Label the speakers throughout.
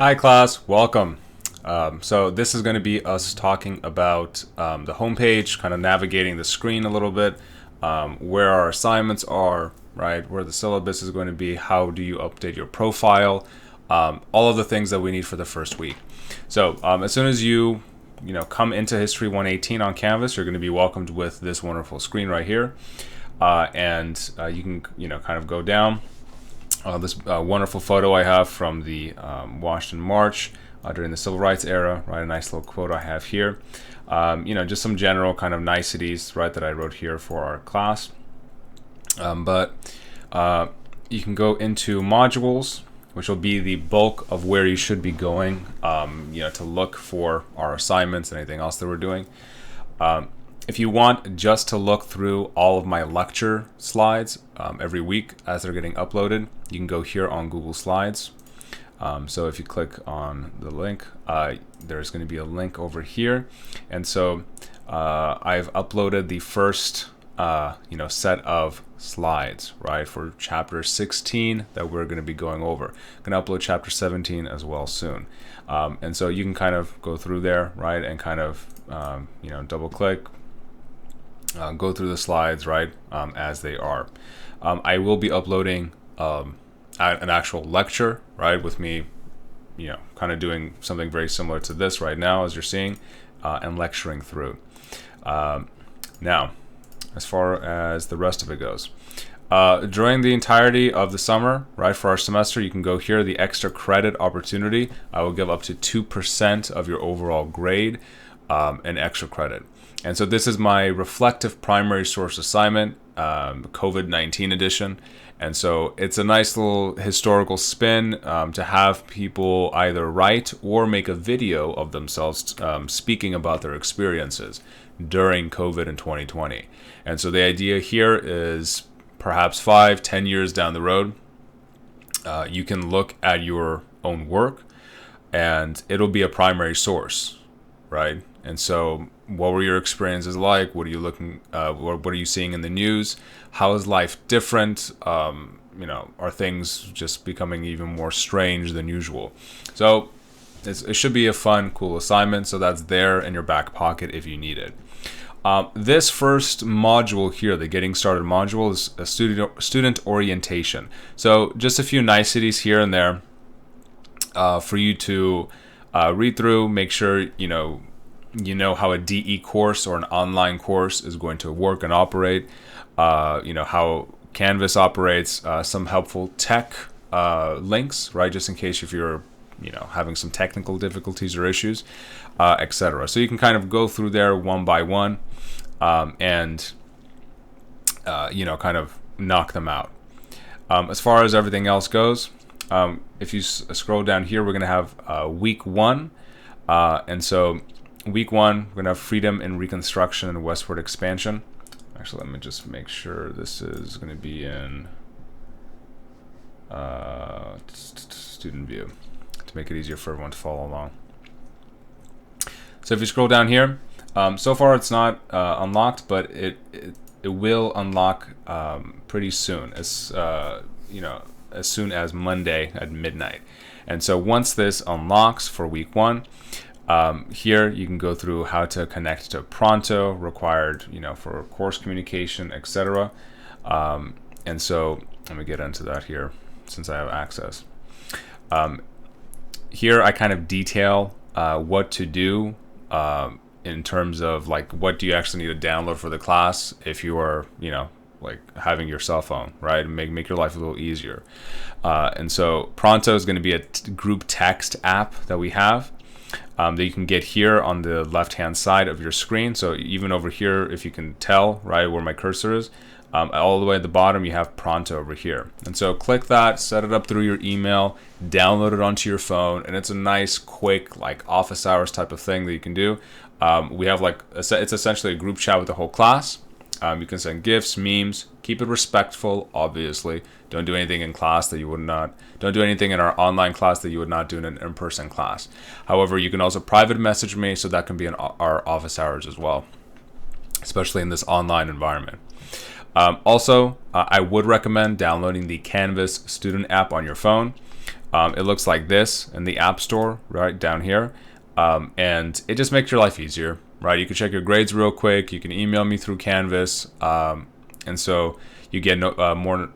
Speaker 1: Hi class, welcome. So this is going to be us talking about the homepage, kind of navigating the screen a little bit, where our assignments are, right, where the syllabus is going to be, how do you update your profile, all of the things that we need for the first week. So as soon as you come into History 118 on Canvas, you're going to be welcomed with this wonderful screen right here, and you can kind of go down. This wonderful photo I have from the Washington March during the Civil Rights era, right? A nice little quote I have here. Just some general kind of niceties, right, that I wrote here for our class. But you can go into modules, which will be the bulk of where you should be going, to look for our assignments and anything else that we're doing. If you want just to look through all of my lecture slides every week as they're getting uploaded, you can go here on Google Slides. So if you click on the link, there's going to be a link over here. And so I've uploaded the first set of slides, right, for chapter 16 that we're going to be going over. I'm going to upload chapter 17 as well soon. And so you can kind of go through there, right, and kind of double click, go through the slides, right, as they are. I will be uploading an actual lecture, right, with me, kind of doing something very similar to this right now, as you're seeing, and lecturing through. Now, as far as the rest of it goes, during the entirety of the summer, right, for our semester, you can go here, the extra credit opportunity. I will give up to 2% of your overall grade in extra credit. And so this is my reflective primary source assignment, COVID-19 edition. And so it's a nice little historical spin to have people either write or make a video of themselves speaking about their experiences during COVID in 2020. And so the idea here is perhaps 5-10 years down the road, you can look at your own work and it'll be a primary source, right? And so what were your experiences like? What are you what are you seeing in the news? How is life different? Are things just becoming even more strange than usual? So it should be a fun, cool assignment. So that's there in your back pocket if you need it. This first module here, the Getting Started module, is a student orientation. So just a few niceties here and there for you to read through, make sure you know how a DE course or an online course is going to work and operate, how Canvas operates, some helpful tech links, right, just in case if you're having some technical difficulties or issues, etc. So you can kind of go through there one by one and kind of knock them out. As far as everything else goes, if you scroll down here, we're going to have week 1, and so week 1, we're going to have freedom in Reconstruction and westward expansion. Actually, let me just make sure this is going to be in student view to make it easier for everyone to follow along. So if you scroll down here, so far it's not unlocked, but it will unlock pretty soon, as soon as Monday at midnight. And so once this unlocks for week 1, here you can go through how to connect to Pronto, required for course communication, etc. And so let me get into that here since I have access. Here I kind of detail what to do in terms of like what do you actually need to download for the class if you are like having your cell phone, right? Make your life a little easier. And so Pronto is going to be a group text app that we have. That you can get here on the left-hand side of your screen. So even over here, if you can tell, right, where my cursor is, all the way at the bottom, you have Pronto over here. And so click that, set it up through your email, download it onto your phone, and it's a nice, quick, like office hours type of thing that you can do. We have it's essentially a group chat with the whole class. You can send gifts, memes, keep it respectful, obviously. Don't do anything in class that you would not, don't do anything in our online class that you would not do in an in-person class. However, you can also private message me, so that can be in our office hours as well, especially in this online environment. Also, I would recommend downloading the Canvas student app on your phone. It looks like this in the App Store, right down here. And it just makes your life easier, right? You can check your grades real quick. You can email me through Canvas. And so you get more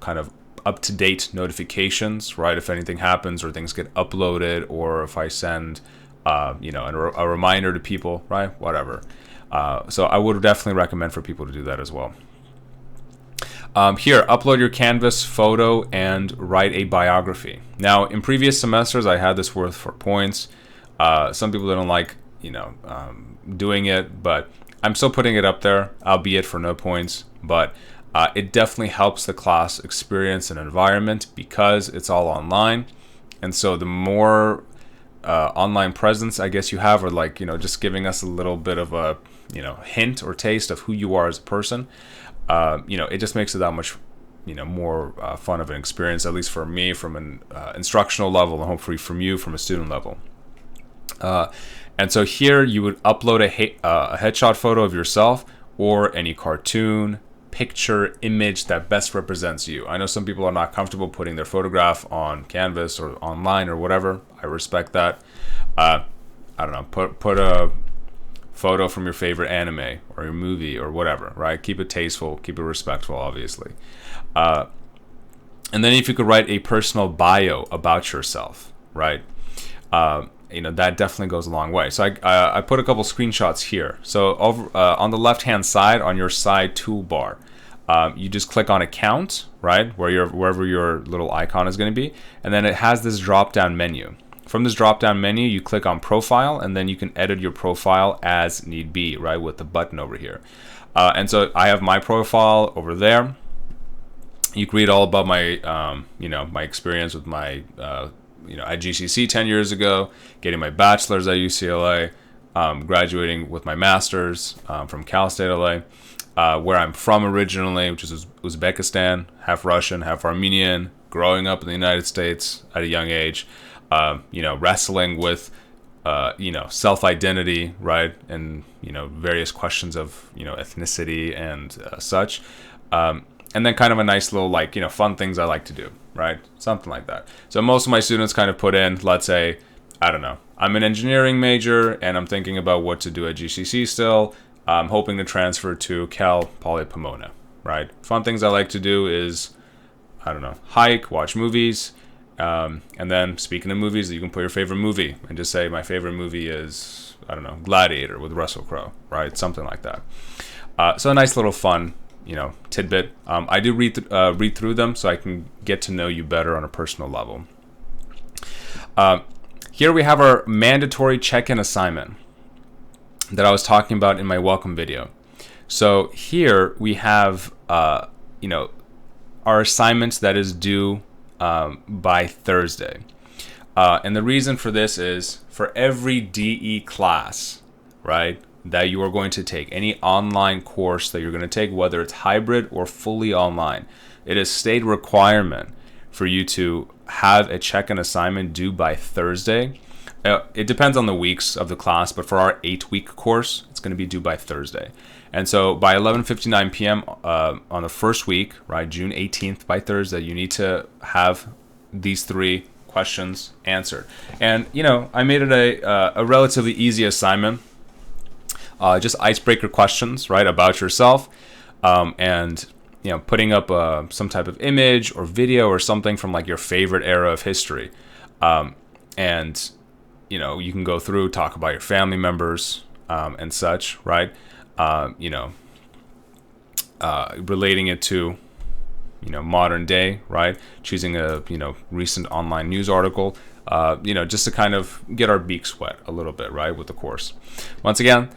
Speaker 1: kind of up-to-date notifications, right? If anything happens or things get uploaded, or if I send, a reminder to people, right? Whatever. So I would definitely recommend for people to do that as well. Here, upload your Canvas photo and write a biography. Now, in previous semesters, I had this worth for points. Some people didn't like, doing it, but I'm still putting it up there, albeit for no points. But it definitely helps the class experience and environment because it's all online. And so the more online presence, I guess, you have, or like, just giving us a little bit of a, hint or taste of who you are as a person, it just makes it that much, more fun of an experience, at least for me, from an instructional level, and hopefully from you, from a student level. And so here you would upload a headshot photo of yourself or any cartoon, picture, image that best represents you. I know some people are not comfortable putting their photograph on Canvas or online or whatever. I respect that. I don't know, put a photo from your favorite anime or your movie or whatever, right? Keep it tasteful, keep it respectful, obviously. And then if you could write a personal bio about yourself, right? That definitely goes a long way. So I put a couple screenshots here. So over on the left-hand side, on your side toolbar, you just click on account, right? Wherever your little icon is going to be. And then it has this drop-down menu. From this drop-down menu, you click on profile, and then you can edit your profile as need be, right? With the button over here. And so I have my profile over there. You can read all about my, my experience with my, at GCC 10 years ago, getting my bachelor's at UCLA, graduating with my master's from Cal State LA, where I'm from originally, which is Uzbekistan, half Russian, half Armenian, growing up in the United States at a young age, wrestling with, self-identity, right? And, various questions of, ethnicity and such. And then kind of a nice little, fun things I like to do, right? Something like that. So most of my students kind of put in, let's say, I don't know, I'm an engineering major and I'm thinking about what to do at GCC still. I'm hoping to transfer to Cal Poly Pomona, right? Fun things I like to do is, I don't know, hike, watch movies. And then speaking of movies, you can put your favorite movie and just say my favorite movie is, I don't know, Gladiator with Russell Crowe, right? Something like that. So a nice little fun, tidbit. I do read through them so I can get to know you better on a personal level. Here we have our mandatory check-in assignment that I was talking about in my welcome video. So here we have, our assignments that is due by Thursday. And the reason for this is for every DE class, right, that you are going to take, any online course that you're going to take, whether it's hybrid or fully online, it is state requirement for you to have a check-in assignment due by Thursday. It depends on the weeks of the class, but for our 8-week course, it's going to be due by Thursday. And so by 11:59 p.m. On the first week, right, June 18th, by Thursday, you need to have these 3 questions answered. And, I made it a relatively easy assignment. Just icebreaker questions, right, about yourself, and putting up some type of image or video or something from like your favorite era of history, and you can go through, talk about your family members and such, right? Relating it to modern day, right? Choosing a recent online news article, just to kind of get our beaks wet a little bit, right, with the course. Once again.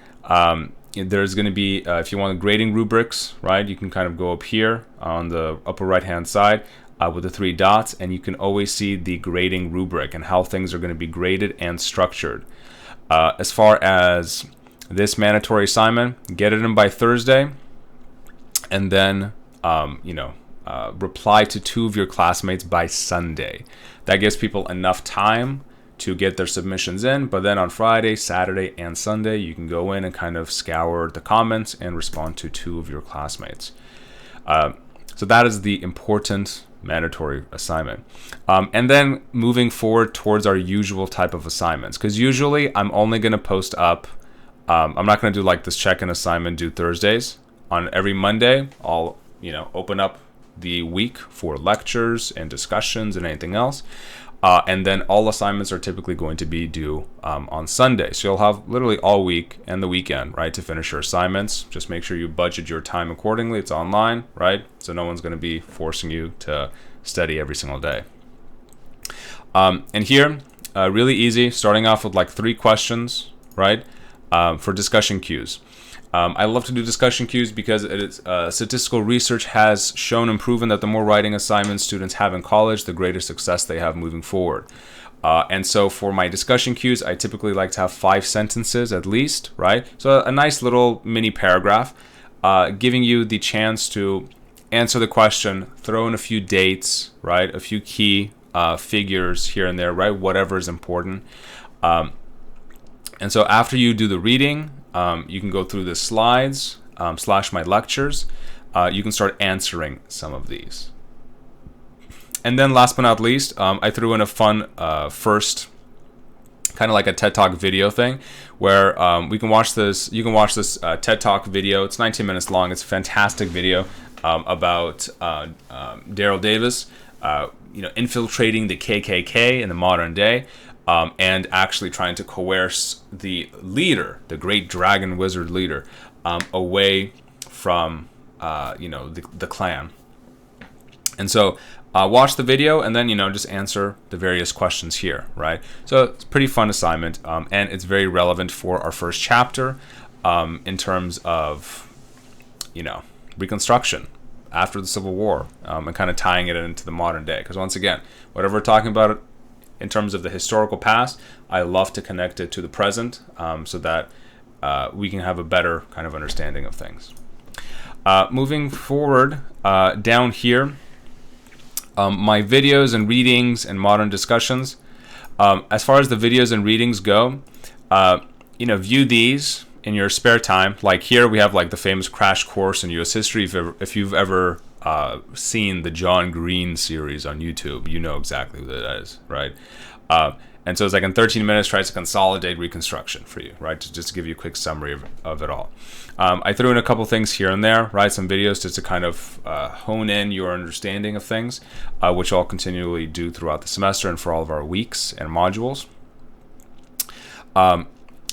Speaker 1: There's going to be, if you want the grading rubrics, right, you can kind of go up here on the upper right hand side with the 3 dots, and you can always see the grading rubric and how things are going to be graded and structured. As far as this mandatory assignment, get it in by Thursday, and then reply to 2 of your classmates by Sunday. That gives people enough time to get their submissions in, but then on Friday, Saturday, and Sunday, you can go in and kind of scour the comments and respond to 2 of your classmates. So that is the important mandatory assignment. And then moving forward towards our usual type of assignments, because usually I'm only going to post up, I'm not going to do like this check-in assignment due Thursdays. On every Monday, I'll open up the week for lectures and discussions and anything else. And then all assignments are typically going to be due on Sunday. So you'll have literally all week and the weekend, right, to finish your assignments. Just make sure you budget your time accordingly. It's online, right? So no one's going to be forcing you to study every single day. And here, really easy, starting off with like 3 questions, right, for discussion cues. I love to do discussion cues because statistical research has shown and proven that the more writing assignments students have in college, the greater success they have moving forward. And so for my discussion cues, I typically like to have 5 sentences at least, right? So a nice little mini paragraph, giving you the chance to answer the question, throw in a few dates, right? A few key figures here and there, right? Whatever is important. And so after you do the reading, you can go through the slides / my lectures. You can start answering some of these. And then last but not least, I threw in a fun first, kind of like a TED Talk video thing, where we can watch this. You can watch this TED Talk video. It's 19 minutes long. It's a fantastic video about Daryl Davis, infiltrating the KKK in the modern day. And actually trying to coerce the leader, the great dragon wizard leader, away from, the Klan. And so watch the video and then, just answer the various questions here, right? So it's a pretty fun assignment, and it's very relevant for our first chapter in terms of, Reconstruction after the Civil War, and kind of tying it into the modern day. Because once again, whatever we're talking about in terms of the historical past, I love to connect it to the present, so that we can have a better kind of understanding of things. Moving forward, down here, my videos and readings and modern discussions. As far as the videos and readings go, view these in your spare time. Like here we have like the famous crash course in U.S. history. If you've ever seen the John Green series on YouTube, you know exactly what that is, right? And so it's like in 13 minutes tries to consolidate Reconstruction for you, right? Just to give you a quick summary of it all. I threw in a couple things here and there, right? Some videos just to kind of hone in your understanding of things, which I'll continually do throughout the semester and for all of our weeks and modules.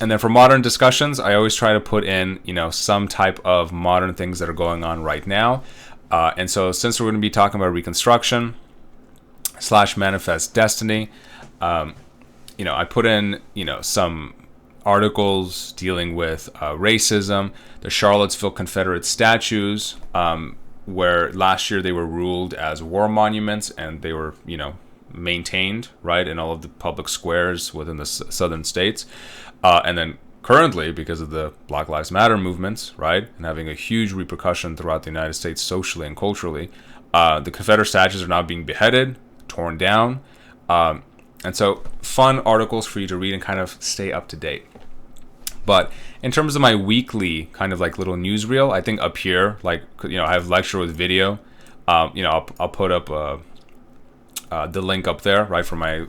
Speaker 1: And then for modern discussions, I always try to put in, some type of modern things that are going on right now. And so since we're going to be talking about Reconstruction / Manifest Destiny, I put in, some articles dealing with racism, the Charlottesville Confederate statues, where last year they were ruled as war monuments and they were, maintained, right, in all of the public squares within the southern states. And then currently, because of the Black Lives Matter movements, right, and having a huge repercussion throughout the United States socially and culturally, the Confederate statues are now being beheaded, torn down. And so fun articles for you to read and kind of stay up to date. But in terms of my weekly kind of like little newsreel, I think up here, like, I have lecture with video. I'll put up the link up there, right, for my,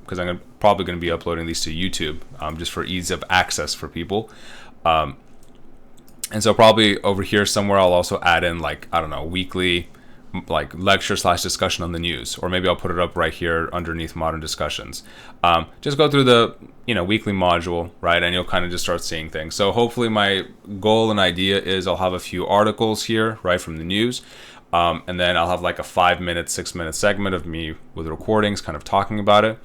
Speaker 1: because I'm probably going to be uploading these to YouTube, just for ease of access for people. And so probably over here somewhere I'll also add in like, I don't know, weekly like lecture / discussion on the news, or maybe I'll put it up right here underneath modern discussions. Just go through the weekly module, right, and you'll kind of just start seeing things. So hopefully my goal and idea is I'll have a few articles here, right, from the news, and then I'll have like a 5-minute 6-minute segment of me with recordings kind of talking about it,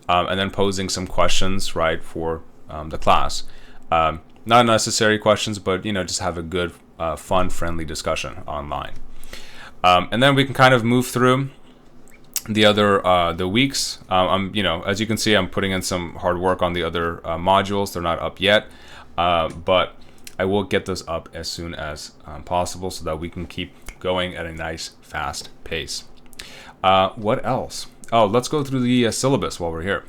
Speaker 1: and then posing some questions, right, for the class. Not necessary questions, but just have a good fun friendly discussion online. And then we can kind of move through the other the weeks. As you can see, I'm putting in some hard work on the other modules. They're not up yet, but I will get those up as soon as possible so that we can keep going at a nice fast pace. What else? Oh, let's go through the syllabus while we're here.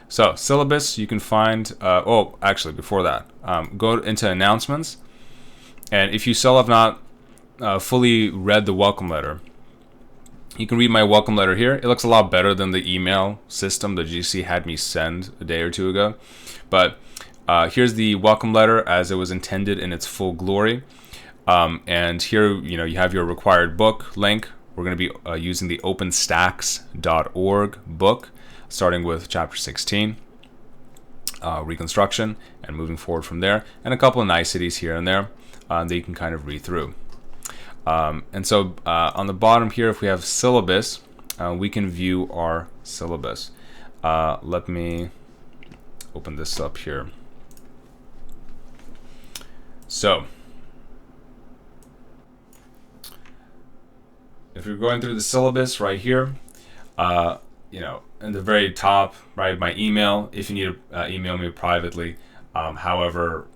Speaker 1: So syllabus, you can find, actually before that, go into announcements. And if you still have not fully read the welcome letter, You can read my welcome letter here. It looks a lot better than the email system that GC had me send a day or two ago. But here's the welcome letter as it was intended in its full glory. And here, you have your required book link. We're going to be using the openstacks.org book, starting with chapter 16, reconstruction, and moving forward from there, and a couple of niceties here and there that you can kind of read through. And so on the bottom here, if we have syllabus, we can view our syllabus. Let me open this up here. So if you're going through the syllabus right here, in the very top, right, my email, if you need to email me privately. However,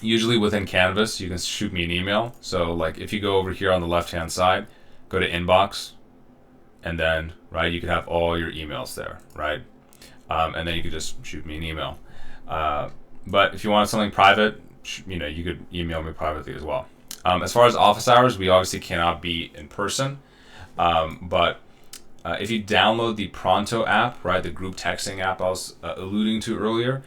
Speaker 1: usually within Canvas, you can shoot me an email. So like if you go over here on the left-hand side, go to inbox, and then, right, you can have all your emails there, right? And then you can just shoot me an email. But if you want something private, you could email me privately as well. As far as office hours, we obviously cannot be in person. But if you download the Pronto app, right, the group texting app I was alluding to earlier,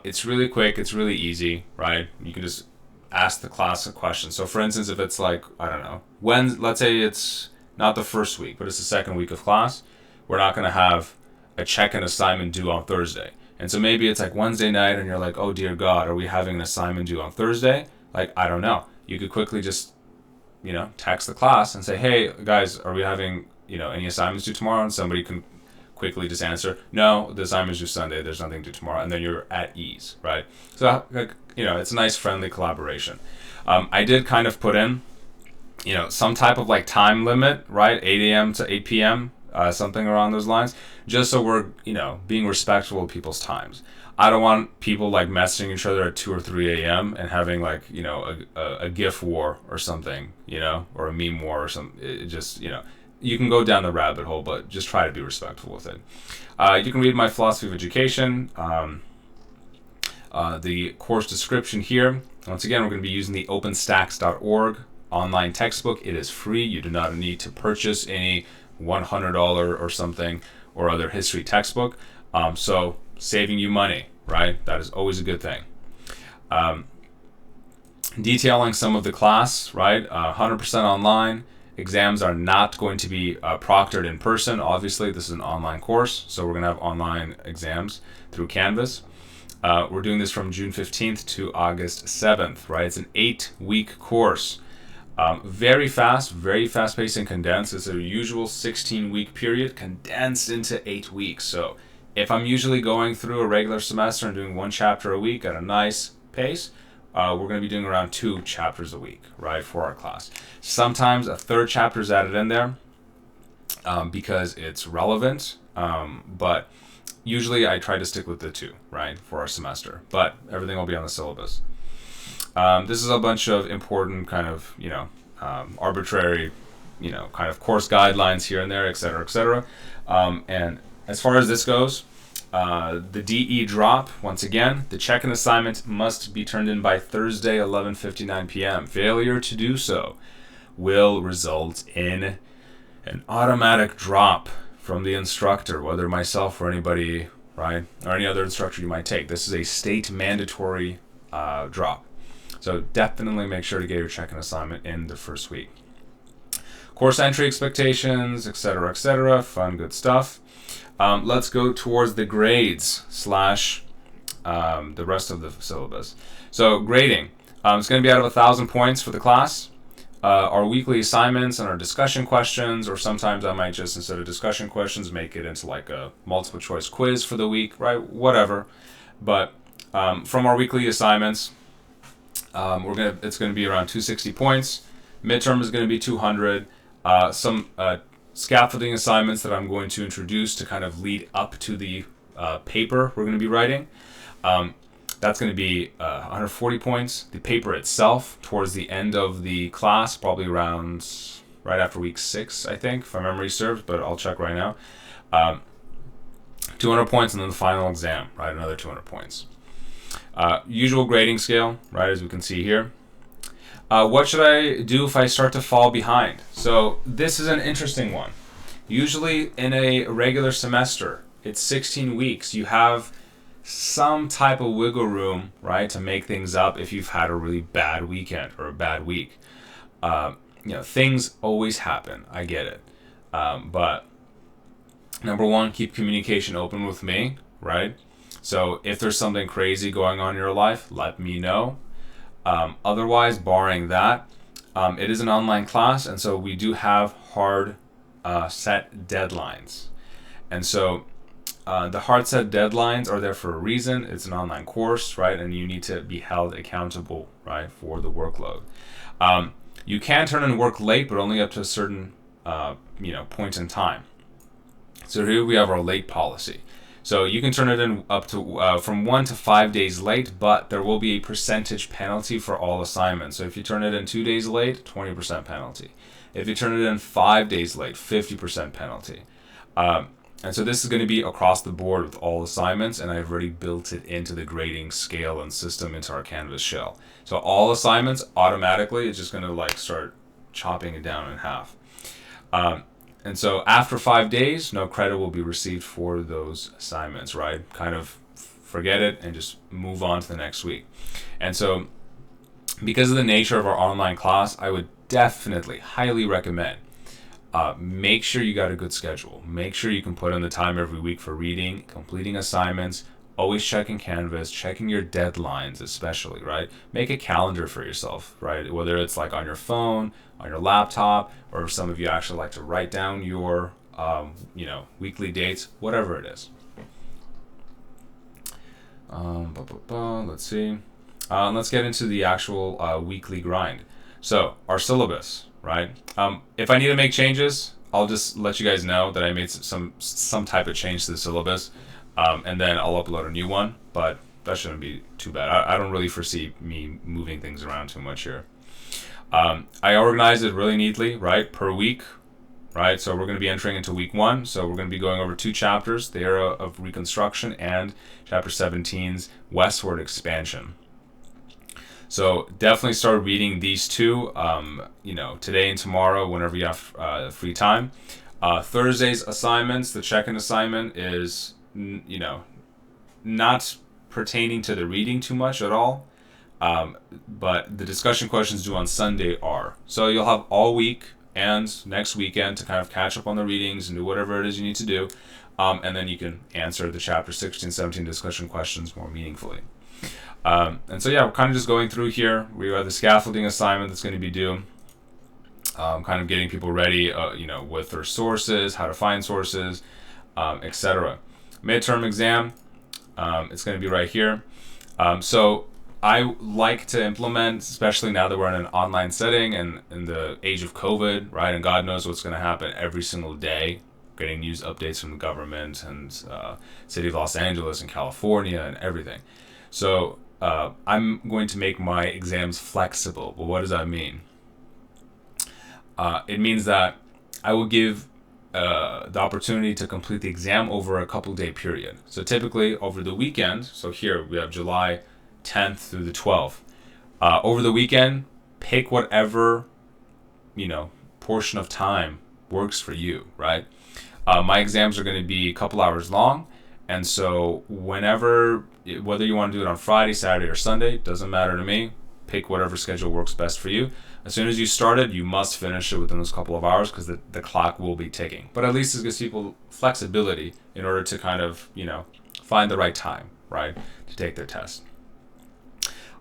Speaker 1: it's really quick, it's really easy, right? You can just ask the class a question. So for instance, if it's like, I don't know, let's say it's not the first week, but it's the second week of class, we're not going to have a check-in assignment due on Thursday. And so maybe it's like Wednesday night and you're like, oh dear God, are we having an assignment due on Thursday? Like, I don't know. You could quickly just, text the class and say, hey guys, are we having, any assignments due tomorrow? And somebody can quickly just answer, no, the assignment's due Sunday, there's nothing due tomorrow. And then you're at ease, right? So, it's a nice friendly collaboration. I did kind of put in, some type of like time limit, right? 8 a.m. to 8 p.m., something around those lines, just so we're, being respectful of people's times. I don't want people like messaging each other at 2 or 3 a.m. and having like, a GIF war or something, or a meme war or something. It just, you can go down the rabbit hole, but just try to be respectful with it. You can read my philosophy of education, the course description here. Once again, we're going to be using the openstacks.org online textbook. It is free. You do not need to purchase any $100 or something or other history textbook. So saving you money, right? That is always a good thing. Detailing some of the class, right? 100% online. Exams are not going to be proctored in person. Obviously, this is an online course, so we're going to have online exams through Canvas. We're doing this from June 15th to August 7th, right? It's an 8-week course. Very fast-paced and condensed. It's a usual 16-week period condensed into 8 weeks. So if I'm usually going through a regular semester and doing one chapter a week at a nice pace, we're going to be doing around 2 chapters a week, right, for our class. Sometimes a third chapter is added in there because it's relevant, but usually I try to stick with the 2, right, for our semester. But everything will be on the syllabus. This is a bunch of important kind of, arbitrary, kind of course guidelines here and there, et cetera, et cetera. And as far as this goes, the DE drop, once again, the check-in assignment must be turned in by Thursday, 11:59 p.m. Failure to do so will result in an automatic drop from the instructor, whether myself or anybody, right, or any other instructor you might take. This is a state mandatory drop. So definitely make sure to get your check-in assignment in the first week. Course entry expectations, etc., fun, good stuff. Let's go towards the grades / the rest of the syllabus. So grading, it's going to be out of 1,000 points for the class. Our weekly assignments and our discussion questions, or sometimes I might just, instead of discussion questions, make it into like a multiple choice quiz for the week, right? Whatever. But from our weekly assignments, it's going to be around 260 points. Midterm is going to be 200. Some scaffolding assignments that I'm going to introduce to kind of lead up to the paper we're going to be writing. That's going to be 140 points. The paper itself, towards the end of the class, probably around right after week 6, I think, if my memory serves, but I'll check right now. 200 points, and then the final exam, right, another 200 points. Usual grading scale, right, as we can see here. What should I do if I start to fall behind? So this is an interesting one. Usually in a regular semester, it's 16 weeks. You have some type of wiggle room, right, to make things up if you've had a really bad weekend or a bad week. Things always happen. I get it. But number one, keep communication open with me, right? So if there's something crazy going on in your life, let me know. Otherwise, barring that, it is an online class, and so we do have hard set deadlines. And so the hard set deadlines are there for a reason. It's an online course, right? And you need to be held accountable, right, for the workload. You can turn in work late, but only up to a certain point in time. So here we have our late policy. So you can turn it in up to from 1 to 5 days late, but there will be a percentage penalty for all assignments. So if you turn it in 2 days late, 20% penalty. If you turn it in 5 days late, 50% penalty. And so this is going to be across the board with all assignments, and I've already built it into the grading scale and system into our Canvas shell. So all assignments automatically, it's just going to start chopping it down in half. And so after 5 days, no credit will be received for those assignments, right? Kind of forget it and just move on to the next week. And so because of the nature of our online class, I would definitely highly recommend make sure you got a good schedule. Make sure you can put in the time every week for reading, completing assignments, always checking Canvas, checking your deadlines especially, right? Make a calendar for yourself, right? Whether it's on your phone, on your laptop, or if some of you actually like to write down your weekly dates, whatever it is. Let's see. Let's get into the actual weekly grind. So our syllabus, right? If I need to make changes, I'll just let you guys know that I made some type of change to the syllabus, and then I'll upload a new one. But that shouldn't be too bad. I don't really foresee me moving things around too much here. I organized it really neatly, right? Per week, right? So we're going to be entering into week 1. So we're going to be going over 2 chapters, the era of Reconstruction and chapter 17's westward expansion. So definitely start reading these 2, today and tomorrow, whenever you have free time. Thursday's assignments, the check-in assignment is, not pertaining to the reading too much at all. But the discussion questions due on Sunday are. So you'll have all week and next weekend to kind of catch up on the readings and do whatever it is you need to do. And then you can answer the chapter 16, 17 discussion questions more meaningfully. And so, we're kind of just going through here. We have the scaffolding assignment that's going to be due. Kind of getting people ready, with their sources, how to find sources, etc. Midterm exam, it's going to be right here. So I like to implement, especially now that we're in an online setting and in the age of COVID, right? And God knows what's going to happen every single day. Getting news updates from the government and city of Los Angeles and California and everything. So I'm going to make my exams flexible. Well, what does that mean? It means that I will give the opportunity to complete the exam over a couple-day period. So typically over the weekend, so here we have July 10th through the 12th. Over the weekend, pick whatever, portion of time works for you, right? My exams are going to be a couple hours long. And so whether you want to do it on Friday, Saturday, or Sunday, doesn't matter to me. Pick whatever schedule works best for you. As soon as you start it, you must finish it within those couple of hours because the clock will be ticking. But at least it gives people flexibility in order to kind of, find the right time, right, to take their test.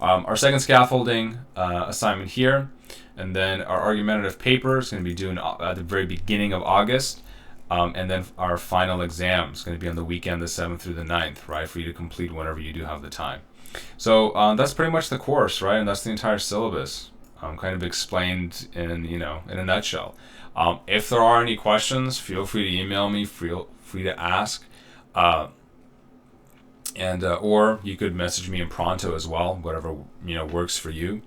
Speaker 1: Our second scaffolding assignment here, and then our argumentative paper is going to be due at the very beginning of August. And then our final exam is going to be on the weekend, the 7th through the 9th, right, for you to complete whenever you do have the time. So that's pretty much the course, right, and that's the entire syllabus, kind of explained in a nutshell. If there are any questions, feel free to email me, feel free to ask, and or you could message me in Pronto as well, whatever works for you.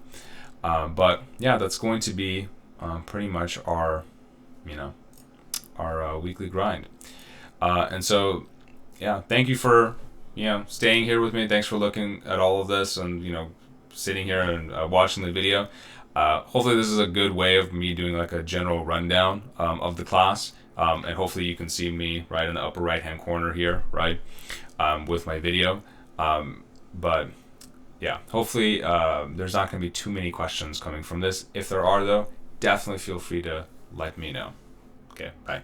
Speaker 1: But yeah, that's going to be pretty much our weekly grind. And so, thank you for, staying here with me. Thanks for looking at all of this and, sitting here and watching the video. Hopefully this is a good way of me doing like a general rundown of the class. And hopefully you can see me right in the upper right hand corner here, right, with my video. But yeah, hopefully there's not going to be too many questions coming from this. If there are, though, definitely feel free to let me know. Okay, bye.